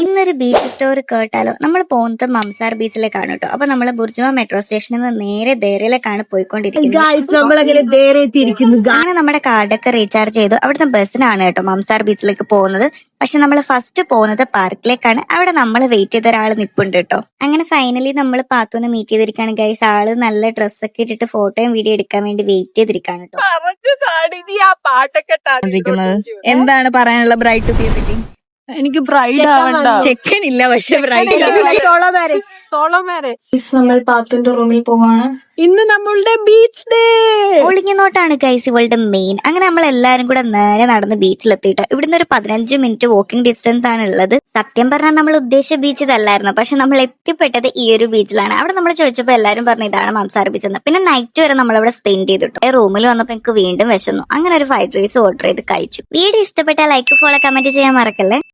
ഇന്നൊരു beach story കേട്ടാലോ. നമ്മൾ പോകുന്നത് മംസാർ ബീച്ചിലേക്കാണ് കേട്ടോ. അപ്പൊ നമ്മള് ബുർജുമ മെട്രോ സ്റ്റേഷനിൽ നിന്ന് നേരെ ദേരയിലേക്കാണ് പോയിക്കൊണ്ടിരിക്കുന്നത്. അങ്ങനെ നമ്മുടെ കാർഡൊക്കെ റീചാർജ് ചെയ്തു. അവിടുത്തെ ബസ്സിനാണ് കേട്ടോ മംസാർ ബീച്ചിലേക്ക് പോകുന്നത്. പക്ഷെ നമ്മൾ ഫസ്റ്റ് പോകുന്നത് പാർക്കിലേക്കാണ്. അവിടെ നമ്മൾ വെയിറ്റ് ചെയ്ത ഒരാൾ നിപ്പുണ്ട് കേട്ടോ. അങ്ങനെ ഫൈനലി നമ്മൾ പാത്തുവിനെ മീറ്റ് ചെയ്തിരിക്കുകയാണ് ഗൈസ്. ആള് നല്ല ഡ്രസ്സൊക്കെ ഇട്ടിട്ട് ഫോട്ടോയും വീഡിയോ എടുക്കാൻ വേണ്ടി വെയിറ്റ് ചെയ്തിരിക്കാണ് കേട്ടോ. എന്താണ് പറയാനുള്ള ബ്രൈഡ് ടു ബിയെ പറ്റി? എനിക്ക് ബ്രൈഡ് ആവണ്ട, ചെക്കനില്ല പക്ഷെ ബ്രൈഡ്. Solo marriage. നമ്മൾ പാത്തുന്റെ റൂമിൽ പോവാണ്. ഇന്ന് നമ്മളുടെ ബീച്ച് ഡേ. ഒളിങ്ങിനോട്ടാണ് ഗൈസ് ഇവളുടെ മെയിൻ. അങ്ങനെ നമ്മൾ എല്ലാരും കൂടെ നേരെ നടന്ന് ബീച്ചിലെത്തിയിട്ട് ഇവിടുന്ന് ഒരു 15 മിനിറ്റ് വാക്കിംഗ് ഡിസ്റ്റൻസ് ആണ് ഉള്ളത്. സത്യം പറഞ്ഞാൽ നമ്മൾ ഉദ്ദേശിച്ച ബീച്ച് ഇതല്ലായിരുന്നു. പക്ഷെ നമ്മൾ എത്തിപ്പെട്ടത് ഈ ഒരു ബീച്ചിലാണ്. അവിടെ നമ്മൾ ചോദിച്ചപ്പോൾ എല്ലാരും പറഞ്ഞു ഇതാണ് മംസാർ ബീച്ച് എന്ന്. പിന്നെ നൈറ്റ് വരെ നമ്മൾ അവിടെ സ്പെൻഡ് ചെയ്തിട്ടു. റൂമിൽ വന്നപ്പോൾ എനിക്ക് വീണ്ടും വിശന്നു. അങ്ങനെ ഒരു ഫ്രൈഡ് റൈസ് ഓർഡർ ചെയ്ത് കഴിച്ചു. വീഡിയോ ഇഷ്ടപ്പെട്ടാൽ ലൈക്ക് ഫോളോ കമന്റ് ചെയ്യാൻ മറക്കല്ലേ.